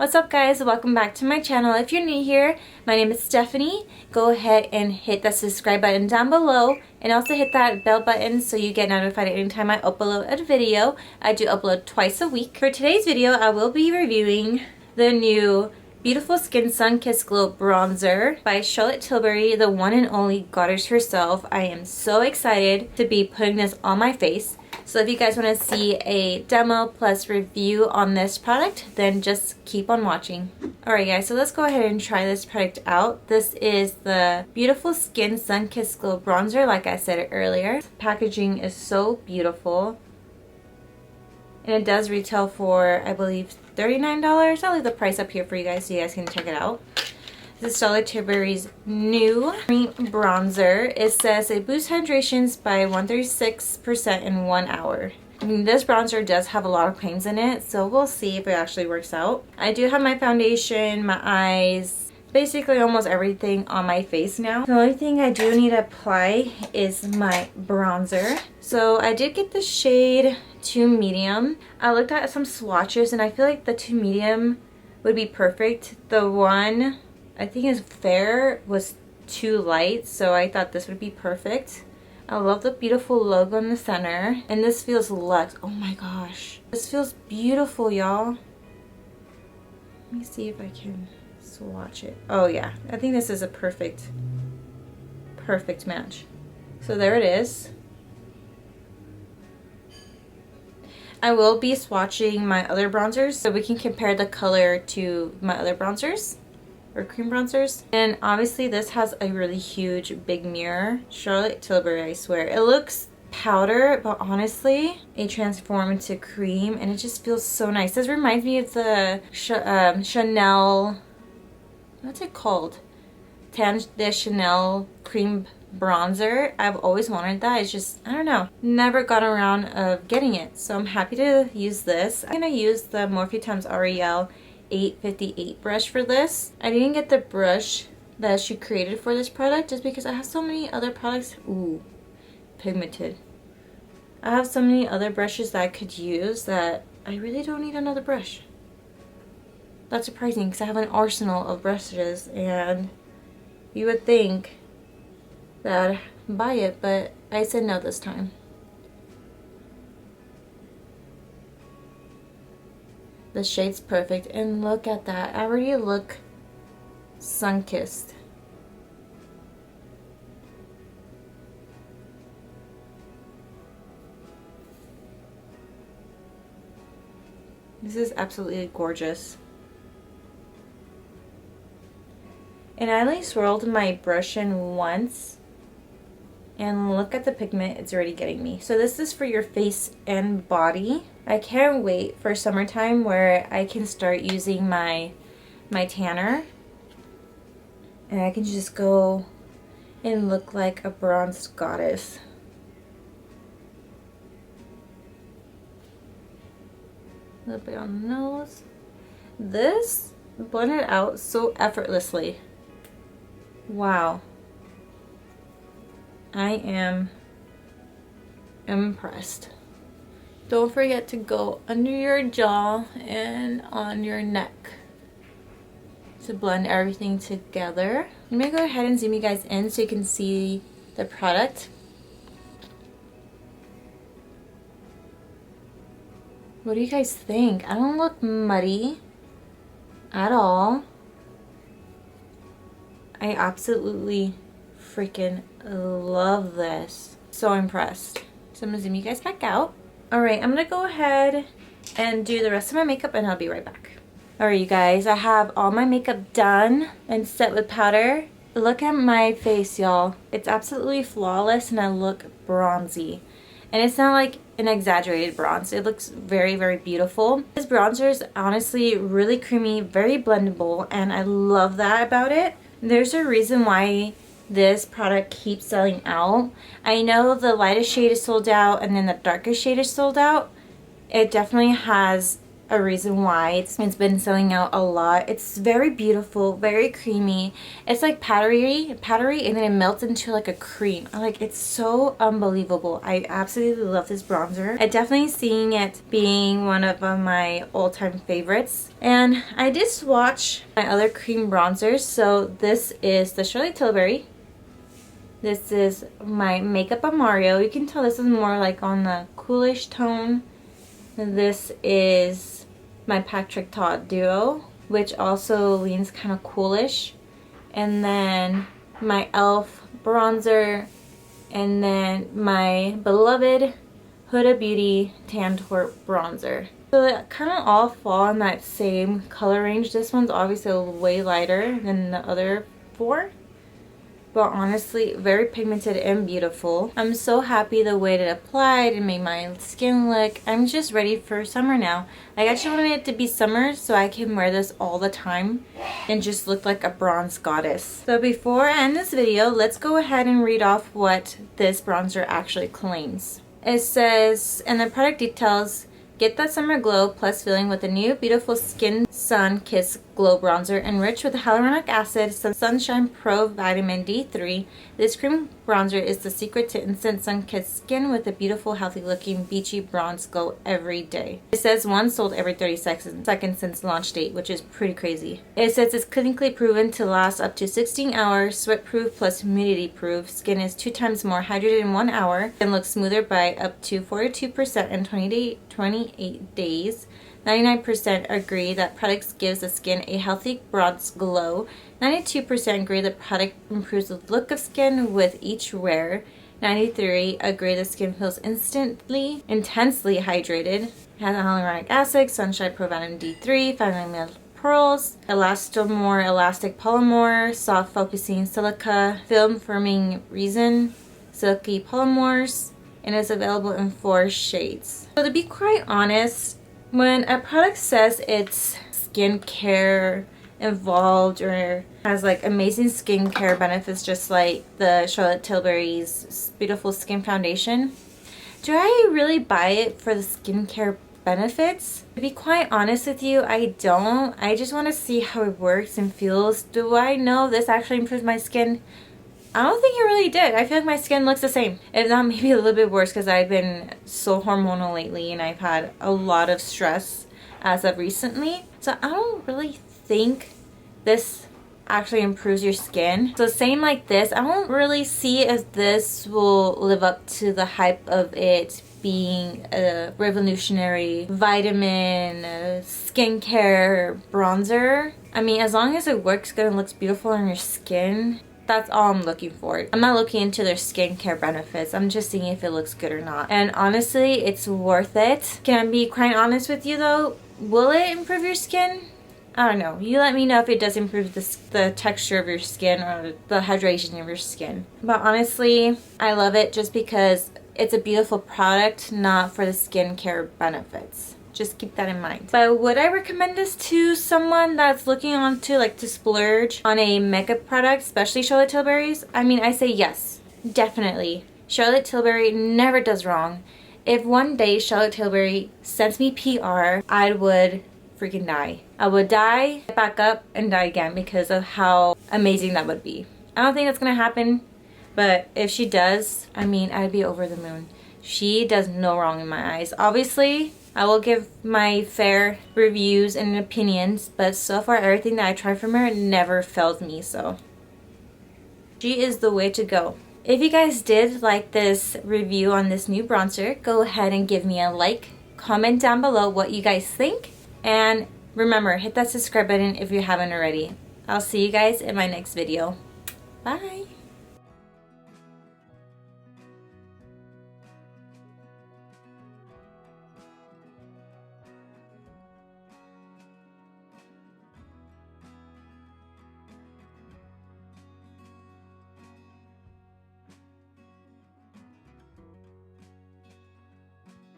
What's up guys, welcome back to my channel. If you're new here, my name is Stephanie. Go ahead and hit that subscribe button down below and also hit that bell button so you get notified anytime I upload a video. I do upload twice a week. For today's video, I will be reviewing the new Beautiful Skin Sun Kissed Glow Bronzer by Charlotte Tilbury, the one and only goddess herself. I am so excited to be putting this on my face. So if you guys want to see a demo plus review on this product, then just keep on watching. Alright guys, so let's go ahead and try this product out. This is the Beautiful Skin Sun Kissed Glow Bronzer, like I said earlier. The packaging is so beautiful. And it does retail for, I believe, $39. I'll leave the price up here for you guys so you guys can check it out. This is Charlotte Tilbury's new cream bronzer. It says it boosts hydrations by 136% in 1 hour. I mean, this bronzer does have a lot of claims in it, so we'll see if it actually works out. I do have my foundation, my eyes, basically almost everything on my face now. The only thing I do need to apply is my bronzer. So I did get the shade 2 medium. I looked at some swatches and I feel like the 2 medium would be perfect. The one I think is fair was too light, so I thought this would be perfect. I love the beautiful logo in the center, and this feels luxe. Oh my gosh, this feels beautiful, y'all. Let me see if I can swatch it. Oh yeah, I think this is a perfect match. So there it is. I will be swatching my other bronzers so we can compare the color to my other bronzers or cream bronzers. And obviously this has a really huge big mirror. Charlotte Tilbury, I swear. It looks powder, but honestly it transformed into cream and it just feels so nice. This reminds me of the Chanel, what's it called? Tan de Chanel cream bronzer. I've always wanted that. It's just, I don't know, never got around of getting it. So I'm happy to use this. I'm gonna use the Morphe x L'Oreal 858 brush for this. I didn't get the brush that she created for this product just because I have so many other products. Ooh, pigmented. I have so many other brushes that I could use that I really don't need another brush. That's surprising because I have an arsenal of brushes and you would think that I'd buy it, but I said no this time. The shade's perfect, and look at that. I already look sun-kissed. This is absolutely gorgeous. And I only swirled my brush in once, and look at the pigment it's already getting me. So this is for your face and body. I can't wait for summertime where I can start using my tanner and I can just go and look like a bronzed goddess. A little bit on the nose. This blended out so effortlessly. Wow. I am impressed. Don't forget to go under your jaw and on your neck to blend everything together. I'm gonna go ahead and zoom you guys in so you can see the product. What do you guys think? I don't look muddy at all. I absolutely freaking love this. So impressed. So I'm gonna zoom you guys back out. Alright, I'm gonna go ahead and do the rest of my makeup and I'll be right back. Alright you guys, I have all my makeup done and set with powder. Look at my face, y'all. It's absolutely flawless and I look bronzy. And it's not like an exaggerated bronze. It looks very, very beautiful. This bronzer is honestly really creamy, very blendable, and I love that about it. There's a reason why this product keeps selling out. I know the lightest shade is sold out and then the darkest shade is sold out. It definitely has a reason why it's been selling out a lot. It's very beautiful, very creamy. It's like powdery, and then it melts into like a cream. Like, it's so unbelievable. I absolutely love this bronzer. I definitely seeing it being one of my all-time favorites. And I did swatch my other cream bronzers. So this is the Charlotte Tilbury. This is my Makeup by Mario. You can tell this is more like on the coolish tone. This is my Patrick Todd Duo, which also leans kind of coolish. And then my e.l.f. bronzer. And then my beloved Huda Beauty Tan Taupe bronzer. So they kind of all fall in that same color range. This one's obviously way lighter than the other four, but honestly very pigmented and beautiful. I'm so happy the way it applied and made my skin look. I'm just ready for summer now. Like, I just wanted it to be summer so I can wear this all the time and just look like a bronze goddess. So before I end this video, let's go ahead and read off what this bronzer actually claims. It says in the product details, get that summer glow plus feeling with a new beautiful Skin Sun Kiss Glow Bronzer enriched with hyaluronic acid, Sunshine Pro Vitamin D3. This cream bronzer is the secret to instant sun-kissed skin with a beautiful, healthy-looking, beachy bronze glow every day. It says one sold every 30 seconds since launch date, which is pretty crazy. It says it's clinically proven to last up to 16 hours, sweat-proof plus humidity-proof. Skin is 2 times more hydrated in 1 hour and looks smoother by up to 42% in 28 days. 99% agree that product gives the skin a healthy bronze glow. 92% agree the product improves the look of skin with each wear. 93% agree the skin feels intensely hydrated. Has hyaluronic acid, Sunshine Pro Vitamin D3, 5mm pearls, elastomore elastic polymer, soft focusing silica, film firming resin, silky polymers, and is available in 4 shades. So to be quite honest, when a product says it's skincare involved or has like amazing skincare benefits, just like the Charlotte Tilbury's beautiful skin foundation, do I really buy it for the skincare benefits? To be quite honest with you, I don't. I just want to see how it works and feels. Do I know this actually improves my skin? I don't think it really did. I feel like my skin looks the same. If not, maybe a little bit worse because I've been so hormonal lately and I've had a lot of stress as of recently. So I don't really think this actually improves your skin. So saying like this, I don't really see if this will live up to the hype of it being a revolutionary vitamin skincare bronzer. I mean, as long as it works good and looks beautiful on your skin, that's all I'm looking for. I'm not looking into their skincare benefits. I'm just seeing if it looks good or not. And honestly, it's worth it. Can I be quite honest with you though? Will it improve your skin? I don't know. You let me know if it does improve the texture of your skin or the hydration of your skin. But honestly, I love it just because it's a beautiful product, not for the skincare benefits. Just keep that in mind. But would I recommend this to someone that's looking on to like to splurge on a makeup product, especially Charlotte Tilbury's? I mean, I say yes, definitely. Charlotte Tilbury never does wrong. If one day Charlotte Tilbury sends me PR, I would freaking die. I would die, get back up, and die again because of how amazing that would be. I don't think that's gonna happen, but if she does, I mean, I'd be over the moon. She does no wrong in my eyes. Obviously, I will give my fair reviews and opinions, but so far everything that I tried from her never failed me, so she is the way to go. If you guys did like this review on this new bronzer, go ahead and give me a like, comment down below what you guys think, and remember, hit that subscribe button if you haven't already. I'll see you guys in my next video. Bye!